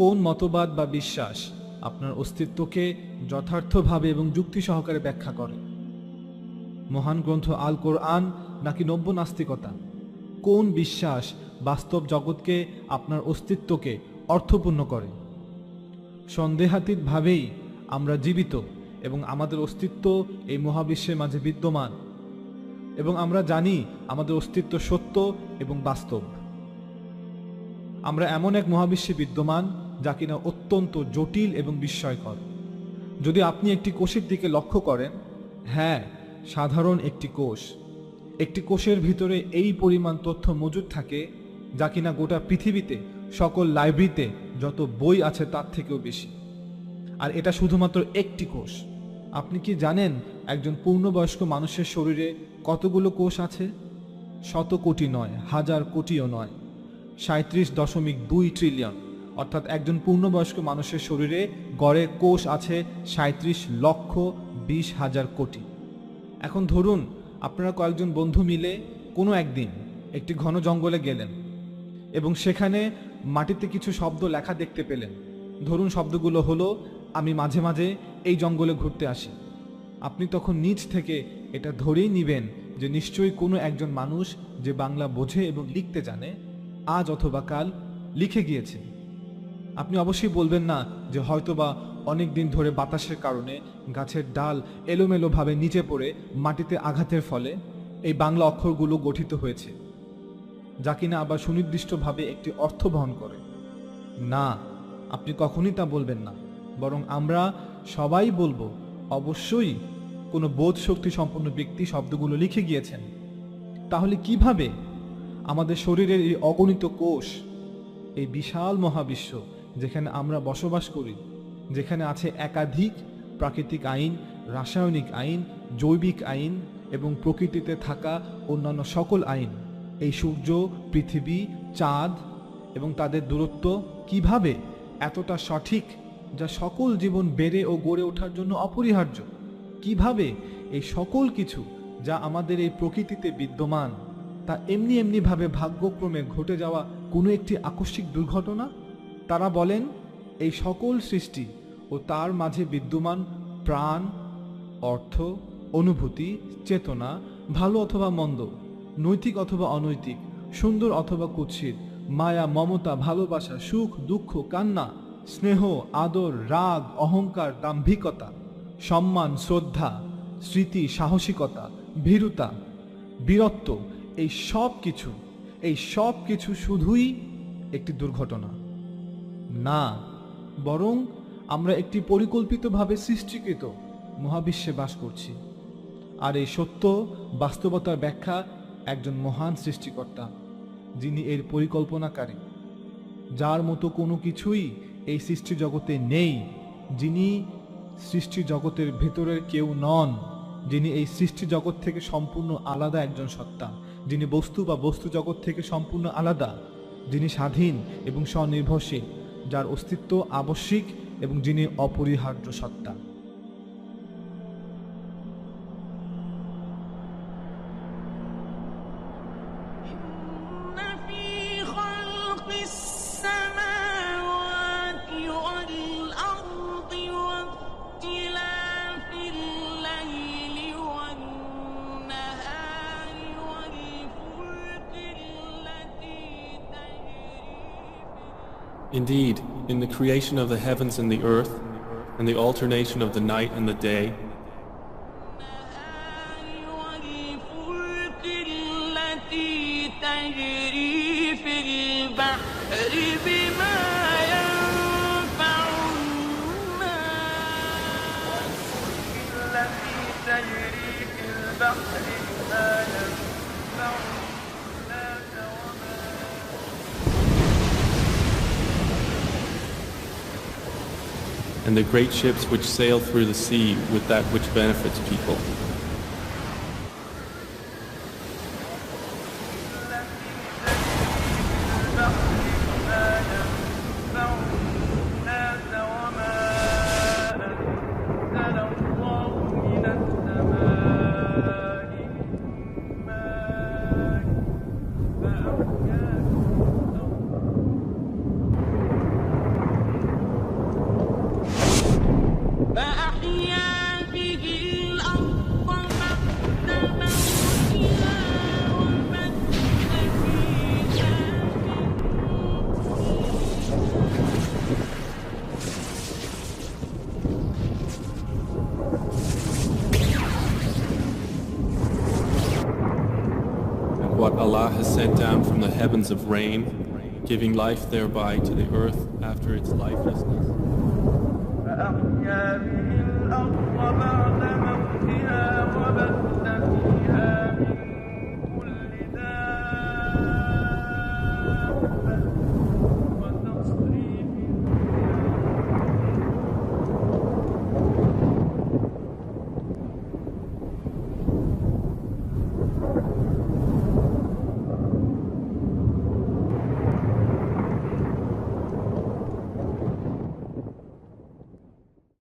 কোন মতবাদ বা বিশ্বাস আপনার অস্তিত্বকে যথার্থভাবে এবং যুক্তি সহকারে ব্যাখ্যা করে? মহান গ্রন্থ আল কোরআন নাকি নব্য নাস্তিকতা? কোন বিশ্বাস বাস্তব জগৎকে, আপনার অস্তিত্বকে অর্থপূর্ণ করে? সন্দেহাতীতভাবেই আমরা জীবিত এবং আমাদের অস্তিত্ব এই মহাবিশ্বের মাঝে বিদ্যমান, এবং আমরা জানি আমাদের অস্তিত্ব সত্য এবং বাস্তব। আমরা এমন এক মহাবিশ্বে বিদ্যমান যা কিনা অত্যন্ত জটিল এবং বিস্ময়কর। যদি আপনি একটি কোষের দিকে লক্ষ্য করেন, হ্যাঁ, সাধারণ একটি কোষের ভিতরে এই পরিমাণ তথ্য মজুদ থাকে যা কিনা গোটা পৃথিবীতে সকল লাইব্রেরিতে যত বই আছে তার থেকেও বেশি। আর এটা শুধুমাত্র একটি কোষ। আপনি কি জানেন একজন পূর্ণবয়স্ক মানুষের শরীরে কতগুলো কোষ আছে? শত কোটি নয়, হাজার কোটিও নয়, 37.2 ট্রিলিয়ন। অর্থাৎ একজন পূর্ণবয়স্ক মানুষের শরীরে গড়ে কোষ আছে 37,20,000 কোটি। এখন ধরুন আপনারা কয়েকজন বন্ধু মিলে কোনো একদিন একটি ঘন জঙ্গলে গেলেন এবং সেখানে মাটিতে কিছু শব্দ লেখা দেখতে পেলেন। ধরুন শব্দগুলো হলো, আমি মাঝে মাঝে এই জঙ্গলে ঘুরতে আসি। আপনি তখন নিজ থেকে এটা ধরেই নিবেন যে নিশ্চয়ই কোনো একজন মানুষ যে বাংলা বোঝে এবং লিখতে জানে আজ অথবা কাল লিখে গিয়েছে। আপনি অবশ্যই বলবেন না যে হয়তোবা অনেক দিন ধরে বাতাসের কারণে গাছের ডাল এলোমেলোভাবে নিচে পড়ে মাটিতে আঘাতের ফলে এই বাংলা অক্ষরগুলো গঠিত হয়েছে, যা কিনা আবার সুনির্দিষ্টভাবে একটি অর্থ বহন করে। না, আপনি কখনই তা বলবেন না। বরং আমরা সবাই বলবো, অবশ্যই কোনো বোধ শক্তি সম্পন্ন ব্যক্তি শব্দগুলো লিখে গিয়েছেন। তাহলে কিভাবে আমাদের শরীরের এই অগণিত কোষ, এই বিশাল মহাবিশ্ব যেখানে আমরা বসবাস করি, যেখানে আছে একাধিক প্রাকৃতিক আইন, রাসায়নিক আইন, জৈবিক আইন এবং প্রকৃতিতে থাকা অন্যান্য সকল আইন, এই সূর্য, পৃথিবী, চাঁদ এবং তাদের দূরত্ব কিভাবে এতটা সঠিক যা সকল জীবন বেড়ে ও গড়ে ওঠার জন্য অপরিহার্য? কিভাবে এই সকল কিছু যা আমাদের এই প্রকৃতিতে বিদ্যমান তা এমনিভাবে ভাগ্যক্রমে ঘটে যাওয়া কোনো একটি আকস্মিক দুর্ঘটনা? তারা বলেন এই সকল সৃষ্টি ও তার মাঝে বিদ্যমান প্রাণ, অর্থ, অনুভূতি, চেতনা, ভালো অথবা মন্দ, নৈতিক অথবা অনৈতিক, সুন্দর অথবা কুৎসিত, মায়া, মমতা, ভালোবাসা, সুখ, দুঃখ, কান্না, স্নেহ, আদর, রাগ, অহংকার, দাম্ভিকতা, সম্মান, শ্রদ্ধা, স্মৃতি, সাহসিকতা, ভীরুতা, বীরত্ব, এই সব কিছু শুধুই একটি দুর্ঘটনা না, বরং আমরা একটি পরিকল্পিতভাবে সৃষ্টিকৃত মহাবিশ্বে বাস করছি। আর এই সত্য বাস্তবতার ব্যাখ্যা একজন মহান সৃষ্টিকর্তা, যিনি এর পরিকল্পনাকারী, যার মতো কোনো কিছুই এই সৃষ্টি জগতে নেই, যিনি সৃষ্টি জগতের ভেতরের কেউ নন, যিনি এই সৃষ্টি জগৎ থেকে সম্পূর্ণ আলাদা একজন সত্তা, যিনি বস্তু বা বস্তু জগৎ থেকে সম্পূর্ণ আলাদা, যিনি স্বাধীন এবং স্বনির্ভরশীল, যার অস্তিত্ব আবশ্যিক এবং যিনি অপরিহার্য সত্তা। Indeed, in the creation of the heavens and the earth, and the alternation of the night and the day, and the great ships which sail through the sea with that which benefits people. what Allah has sent down from the heavens of rain, giving life thereby to the earth after its lifelessness. فأحيا به الأرض بعد موتها وبث